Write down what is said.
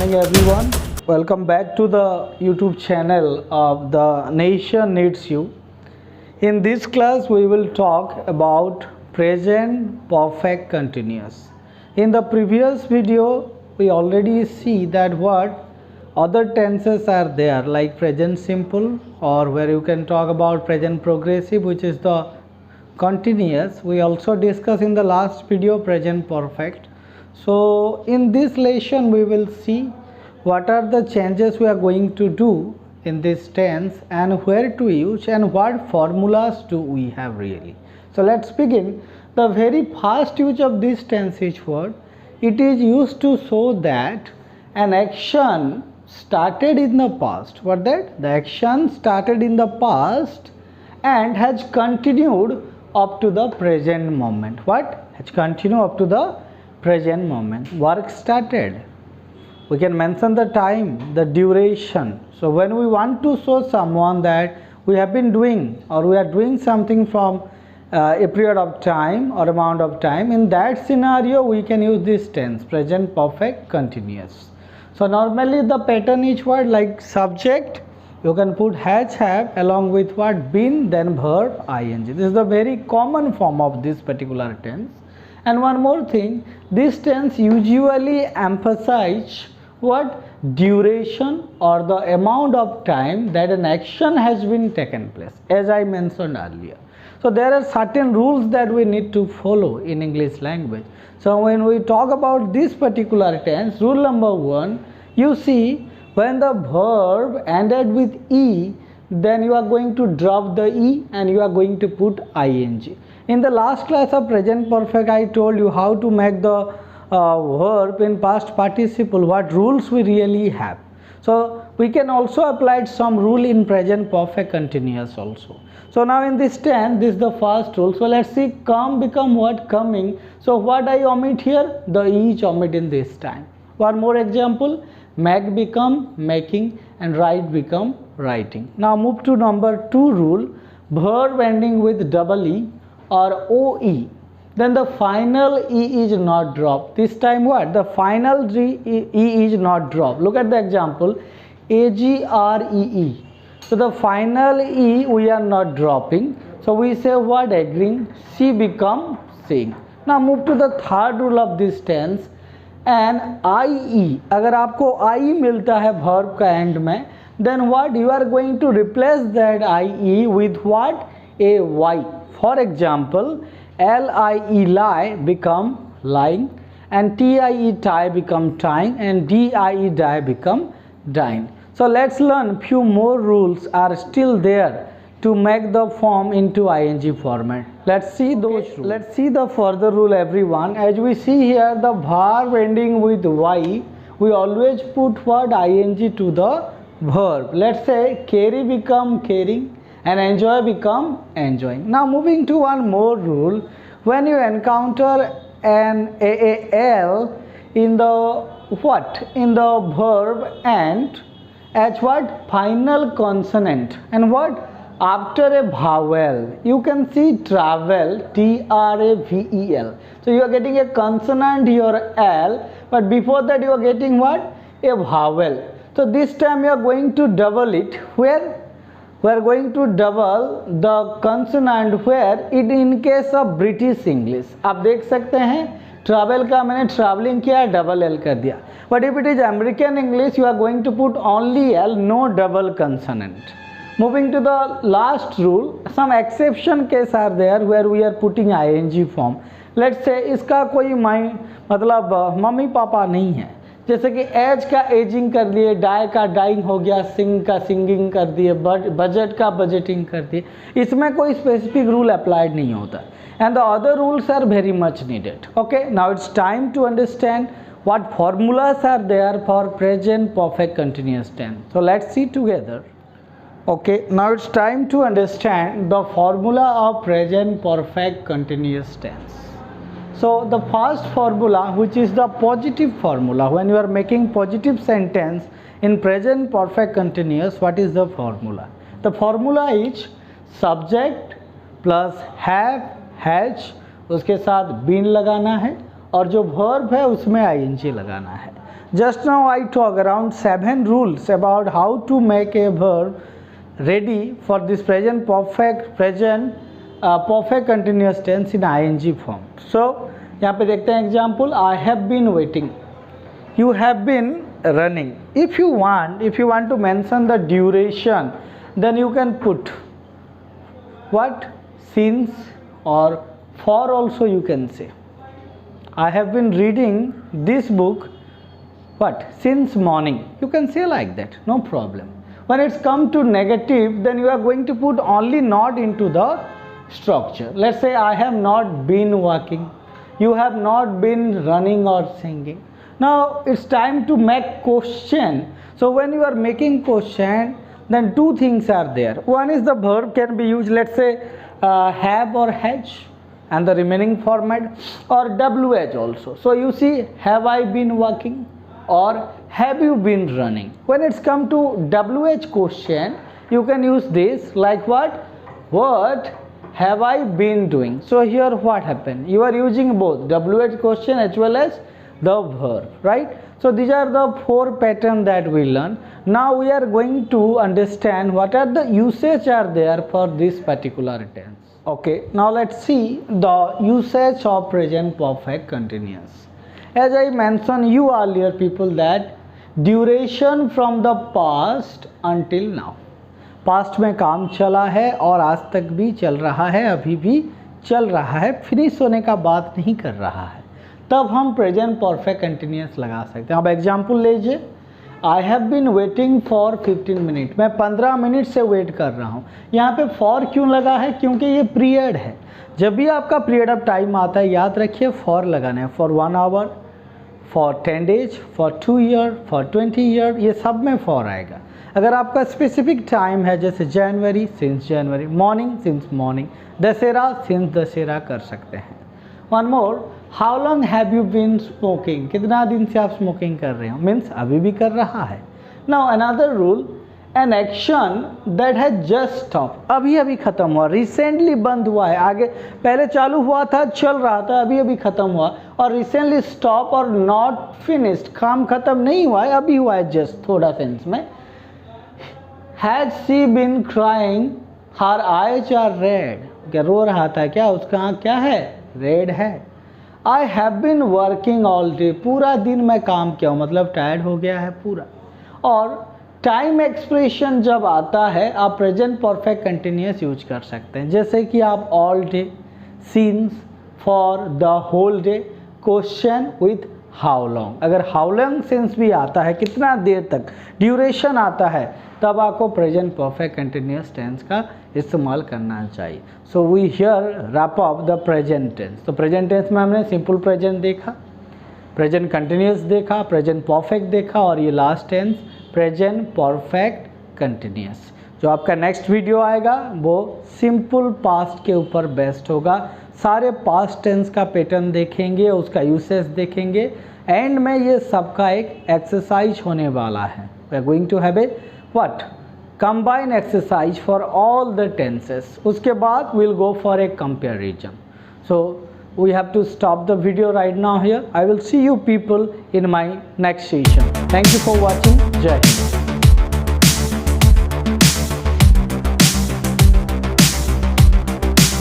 morning everyone. Welcome back to the YouTube channel of The Nation Needs You. In this class we will talk about present perfect continuous. In the previous video we already see that what other tenses are there, like present simple, or where you can talk about present progressive, which is the continuous. We also discussed in the last video present perfect. So in this lesson we will see what are the changes we are going to do in this tense and where to use and what formulas do we have really. So let's begin. The very first use of this tense is what? It is used to show that an action started in the past. What that? The action started in the past and has continued up to the present moment. What? Has continued up to the present moment. Work started. We can mention the time, the duration. So when we want to show someone that we have been doing or we are doing something from a period of time or amount of time, in that scenario we can use this tense, present perfect continuous. So normally the pattern is what? Like subject, you can put has, have along with what? Been, then verb, ing. This is the very common form of this particular tense. And one more thing, this tense usually emphasize what? Duration or the amount of time that an action has been taken place, as I mentioned earlier. So there are certain rules that we need to follow in English language. So when we talk about this particular tense, rule number 1, you see when the verb ended with E, then you are going to drop the E and you are going to put ing. In the last class of present perfect, I told you how to make the verb in past participle, what rules we really have. So we can also apply some rule in present perfect continuous also. So now in this tense, this is the first rule. So let's see, come become what? Coming. So what I omit here? The E is omit in this time. One more example, make become making and write become writing. Now move to number 2 rule, verb ending with double E or OE, then the final E is not dropped. This time what? The final E is not dropped. Look at the example, AGREE. So the final E we are not dropping. So we say what? Agreeing. See become seeing. Now move to the third rule of this tense, and IE. अगर आपको IE मिलता है verb का end में, then what? You are going to replace that IE with what? A Y. For example, LIE lie become lying, and TIE tie become tying, and DIE die become dying. So let's learn few more rules are still there to make the form into ing format. Let's see those rules. Let's see the further rule everyone. As we see here, the verb ending with Y, we always put what? Ing to the verb. Let's say carry become caring and enjoy become enjoying. Now moving to one more rule, when you encounter an AAL in the what? In the verb and as what? Final consonant and what? After a vowel, you can see travel, TRAVEL. So you are getting a consonant here L, but before that you are getting what? A vowel. So this time you are going to double it. Where? We are going to double the consonant where it in case of British English. आप देख सकते हैं travel का मैंने traveling किया, double L कर दिया. But if it is American English, you are going to put only L, no double consonant. Moving to the last rule, some exception case are there where we are putting ing form. Let's say इसका कोई मतलब mummy papa नहीं है, जैसे कि as का ageing कर दिए, डाई का डाइंग हो गया, सिंग का सिंगिंग कर दिए, बजट का बजटिंग कर दिए. इसमें कोई स्पेसिफिक रूल अप्लाइड नहीं होता. And the other rules are very much needed. Okay, now it's time to understand what formulas are there for present perfect continuous tense. So let's see together. Okay, now it's time to understand the formula of present perfect continuous tense. So the first formula, which is the positive formula, when you are making positive sentence in present perfect continuous, what is the formula? The formula is subject plus have, has, उसके साथ been लगाना है और जो verb है उसमें ing लगाना है. Just now I talk around 7 rules about how to make a verb ready for this perfect continuous tense in ing form. So यहाँ पे देखते हैं example, I have been waiting, you have been running. If you want to mention the duration, then you can put what, since, or for also you can say. I have been reading this book what, since morning. You can say like that, no problem. When it's come to negative, then you are going to put only not into the structure. Let's say I have not been walking, you have not been running or singing. Now it's time to make question. So when you are making question, then two things are there. One is the verb can be used, let's say have or has, and the remaining format, or WH also. So you see, have I been walking or have you been running? When it's come to WH question, you can use this like what have I been doing? So here what happened? You are using both WH question as well as the verb, right? So these are the 4 patterns that we learn. Now we are going to understand what are the usage are there for this particular tense. Okay, now let's see the usage of present perfect continuous. As I mentioned you earlier people, that duration from the past until now. Past में काम चला है और आज तक भी चल रहा है, अभी भी चल रहा है, फिनिश होने का बात नहीं कर रहा है, तब हम प्रेजेंट परफेक्ट कंटिन्यूस लगा सकते हैं. अब एग्जांपल लीजिए, I have been waiting for 15 minute, मैं 15 मिनट से वेट कर रहा हूँ. यहाँ पे फॉर क्यों लगा है? क्योंकि ये पीरियड है. जब भी आपका पीरियड ऑफ टाइम आता है, याद रखिए फॉर लगाना है. For 1 hour, for 10 days, for 2 year, for 20 year, ये सब में फॉर आएगा. अगर आपका स्पेसिफिक टाइम है, जैसे जनवरी, since January, morning, since morning, Dussehra, since Dussehra कर सकते हैं. One more, how long have you been smoking, कितना दिन से आप स्मोकिंग कर रहे हो, मीन्स अभी भी कर रहा है. Now another rule, an action that has just stop, अभी अभी खत्म हुआ, रिसेंटली बंद हुआ है, आगे पहले चालू हुआ था, चल रहा था, अभी अभी खत्म हुआ, और रिसेंटली स्टॉप और नॉट फिनिश्ड, काम खत्म नहीं हुआ है, अभी हुआ है जस्ट, थोड़ा सेंस में. Had she been crying? Her eyes are red. क्या रो रहा था क्या? उसका आँख क्या है? रेड है. I have been working all day. पूरा दिन मैं काम किया हूँ, मतलब टायर्ड हो गया है पूरा. और टाइम एक्सप्रेशन जब आता है, आप प्रेजेंट परफेक्ट कंटिन्यूस यूज कर सकते हैं. जैसे कि आप all day, since, for, the whole day, question with how long. अगर हाउ लॉन्ग सेंस भी आता है, कितना देर तक, ड्यूरेशन आता है, तब आपको प्रेजेंट परफेक्ट कंटिन्यूस टेंस का इस्तेमाल करना चाहिए. So we here wrap up the present tense. तो प्रेजेंट टेंस में हमने सिंपल प्रेजेंट देखा, प्रेजेंट कंटिन्यूस देखा, प्रेजेंट परफेक्ट देखा, और ये last tense present perfect continuous. जो आपका नेक्स्ट वीडियो आएगा वो सिंपल पास्ट के ऊपर बेस्ड होगा. सारे पास्ट टेंस का पैटर्न देखेंगे, उसका यूसेज देखेंगे, एंड में ये सबका एक एक्सरसाइज होने वाला है. We are going to have a what combine exercise for all the tenses. उसके बाद we'll go for a comparison. So we have to stop the video right now here. I will see you people in my next session. Thank you for watching. Jai Hind.